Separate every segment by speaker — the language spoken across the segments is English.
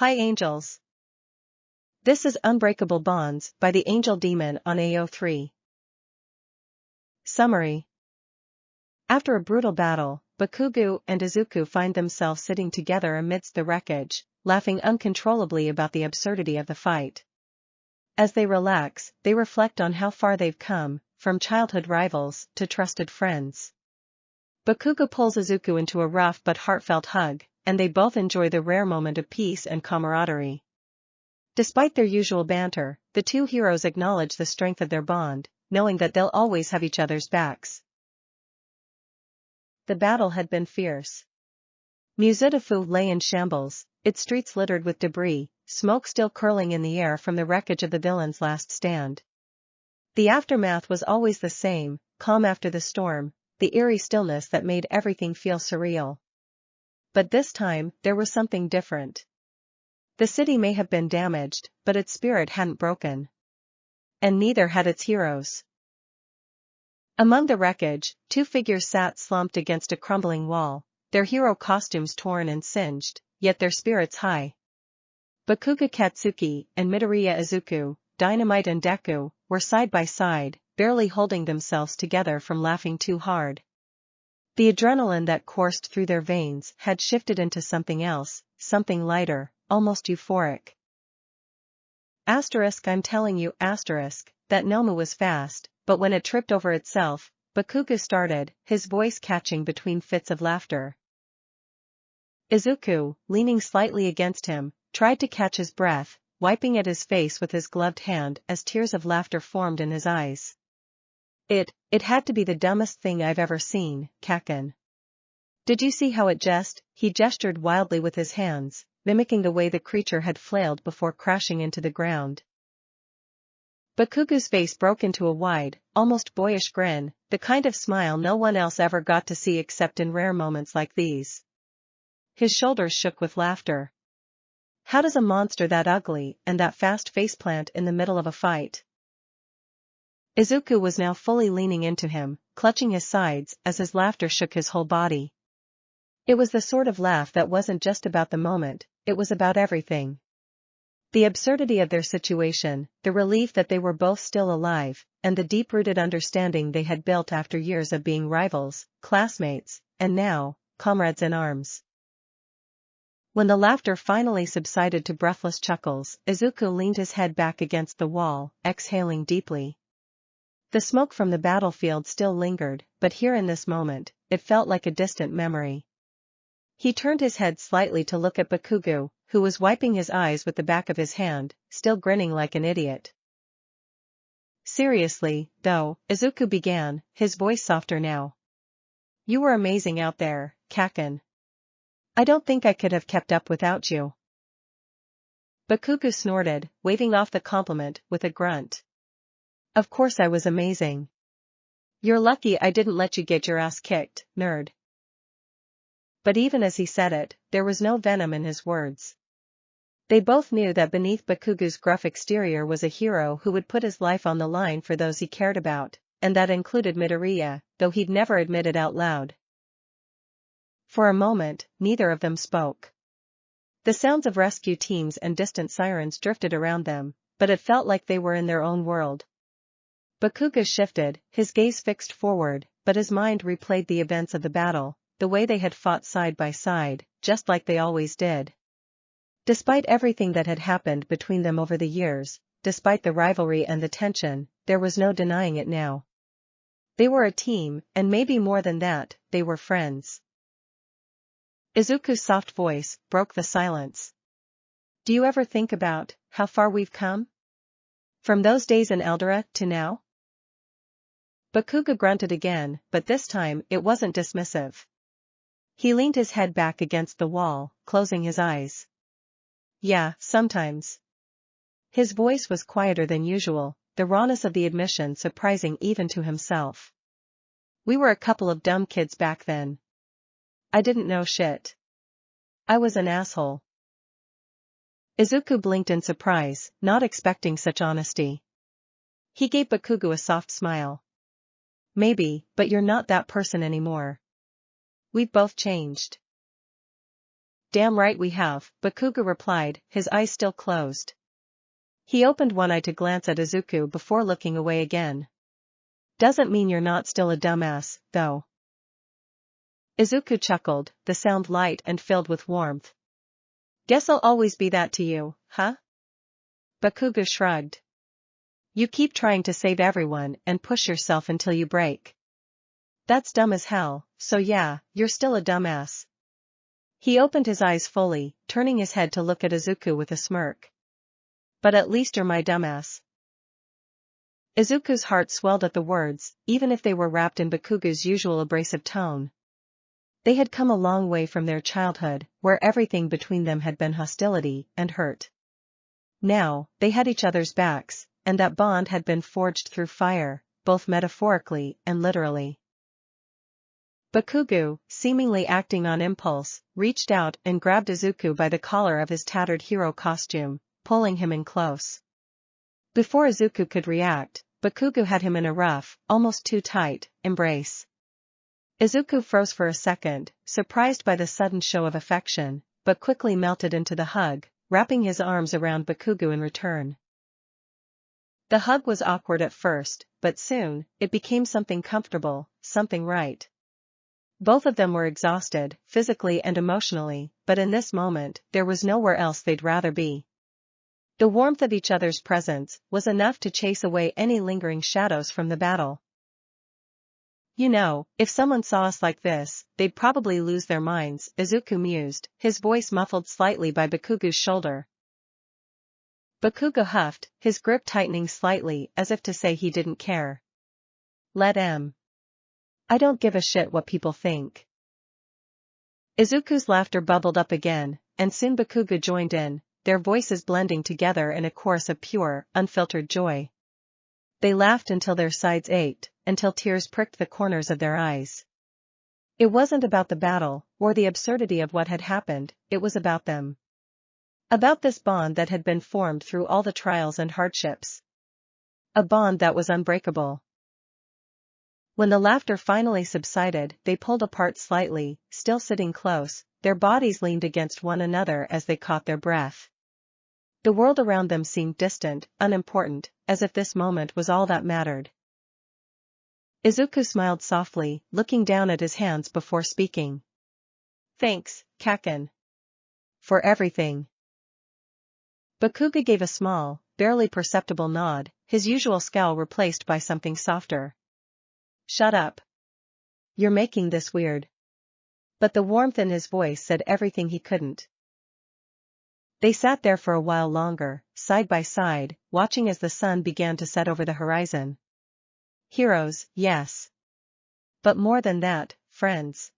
Speaker 1: Hi angels. This is Unbreakable Bonds by the Angel Demon on AO3. Summary. After a brutal battle, Bakugou and Izuku find themselves sitting together amidst the wreckage, laughing uncontrollably about the absurdity of the fight. As they relax, they reflect on how far they've come, from childhood rivals to trusted friends. Bakugou pulls Izuku into a rough but heartfelt hug, and they both enjoy the rare moment of peace and camaraderie. Despite their usual banter, the two heroes acknowledge the strength of their bond, knowing that they'll always have each other's backs. The battle had been fierce. Muzidafu lay in shambles, its streets littered with debris, smoke still curling in the air from the wreckage of the villain's last stand. The aftermath was always the same, calm after the storm, the eerie stillness that made everything feel surreal. But this time, there was something different. The city may have been damaged, but its spirit hadn't broken. And neither had its heroes. Among the wreckage, two figures sat slumped against a crumbling wall, their hero costumes torn and singed, yet their spirits high. Bakugou Katsuki and Midoriya Izuku, Dynamite and Deku, were side by side, barely holding themselves together from laughing too hard. The adrenaline that coursed through their veins had shifted into something else, something lighter, almost euphoric. I'm telling you that Nomu was fast, but when it tripped over itself, Bakugou started, his voice catching between fits of laughter. Izuku, leaning slightly against him, tried to catch his breath, wiping at his face with his gloved hand as tears of laughter formed in his eyes. It had to be the dumbest thing I've ever seen, Kaken. Did you see how he gestured wildly with his hands, mimicking the way the creature had flailed before crashing into the ground. Bakugou's face broke into a wide, almost boyish grin, the kind of smile no one else ever got to see except in rare moments like these. His shoulders shook with laughter. How does a monster that ugly and that fast faceplant in the middle of a fight? Izuku was now fully leaning into him, clutching his sides as his laughter shook his whole body. It was the sort of laugh that wasn't just about the moment, it was about everything. The absurdity of their situation, the relief that they were both still alive, and the deep-rooted understanding they had built after years of being rivals, classmates, and now, comrades in arms. When the laughter finally subsided to breathless chuckles, Izuku leaned his head back against the wall, exhaling deeply. The smoke from the battlefield still lingered, but here in this moment, it felt like a distant memory. He turned his head slightly to look at Bakugou, who was wiping his eyes with the back of his hand, still grinning like an idiot. Seriously, though, Izuku began, his voice softer now. You were amazing out there, Kaken. I don't think I could have kept up without you. Bakugou snorted, waving off the compliment with a grunt. Of course I was amazing. You're lucky I didn't let you get your ass kicked, nerd. But even as he said it, there was no venom in his words. They both knew that beneath Bakugou's gruff exterior was a hero who would put his life on the line for those he cared about, and that included Midoriya, though he'd never admit it out loud. For a moment, neither of them spoke. The sounds of rescue teams and distant sirens drifted around them, but it felt like they were in their own world. Bakugou shifted, his gaze fixed forward, but his mind replayed the events of the battle, the way they had fought side by side, just like they always did. Despite everything that had happened between them over the years, despite the rivalry and the tension, there was no denying it now. They were a team, and maybe more than that, they were friends. Izuku's soft voice broke the silence. Do you ever think about how far we've come? From those days in Eldora to now? Bakugou grunted again, but this time it wasn't dismissive. He leaned his head back against the wall, closing his eyes. Yeah, sometimes. His voice was quieter than usual, the rawness of the admission surprising even to himself. We were a couple of dumb kids back then. I didn't know shit. I was an asshole. Izuku blinked in surprise, not expecting such honesty. He gave Bakugou a soft smile. Maybe, but you're not that person anymore. We've both changed. Damn right we have, Bakugou replied, his eyes still closed. He opened one eye to glance at Izuku before looking away again. Doesn't mean you're not still a dumbass, though. Izuku chuckled, the sound light and filled with warmth. Guess I'll always be that to you, huh? Bakugou shrugged. You keep trying to save everyone and push yourself until you break. That's dumb as hell, so yeah, you're still a dumbass. He opened his eyes fully, turning his head to look at Izuku with a smirk. But at least you're my dumbass. Izuku's heart swelled at the words, even if they were wrapped in Bakugou's usual abrasive tone. They had come a long way from their childhood, where everything between them had been hostility and hurt. Now, they had each other's backs, and that bond had been forged through fire, both metaphorically and literally. Bakugou, seemingly acting on impulse, reached out and grabbed Izuku by the collar of his tattered hero costume, pulling him in close. Before Izuku could react, Bakugou had him in a rough, almost too tight, embrace. Izuku froze for a second, surprised by the sudden show of affection, but quickly melted into the hug, wrapping his arms around Bakugou in return. The hug was awkward at first, but soon, it became something comfortable, something right. Both of them were exhausted, physically and emotionally, but in this moment, there was nowhere else they'd rather be. The warmth of each other's presence was enough to chase away any lingering shadows from the battle. You know, if someone saw us like this, they'd probably lose their minds, Izuku mused, his voice muffled slightly by Bakugou's shoulder. Bakugou huffed, his grip tightening slightly as if to say he didn't care. Let him. I don't give a shit what people think. Izuku's laughter bubbled up again, and soon Bakugou joined in, their voices blending together in a chorus of pure, unfiltered joy. They laughed until their sides ached, until tears pricked the corners of their eyes. It wasn't about the battle, or the absurdity of what had happened, it was about them. About this bond that had been formed through all the trials and hardships. A bond that was unbreakable. When the laughter finally subsided, they pulled apart slightly, still sitting close, their bodies leaned against one another as they caught their breath. The world around them seemed distant, unimportant, as if this moment was all that mattered. Izuku smiled softly, looking down at his hands before speaking. Thanks, Kaken. For everything. Bakugou gave a small, barely perceptible nod, his usual scowl replaced by something softer. Shut up. You're making this weird. But the warmth in his voice said everything he couldn't. They sat there for a while longer, side by side, watching as the sun began to set over the horizon. Heroes, yes. But more than that, friends.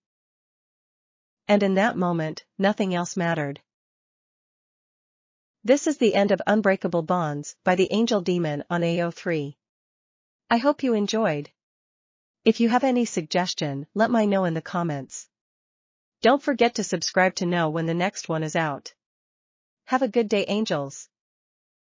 Speaker 1: And in that moment, nothing else mattered. This is the end of Unbreakable Bonds by the Angel Demon on AO3. I hope you enjoyed. If you have any suggestion, let me know in the comments. Don't forget to subscribe to know when the next one is out. Have a good day, angels.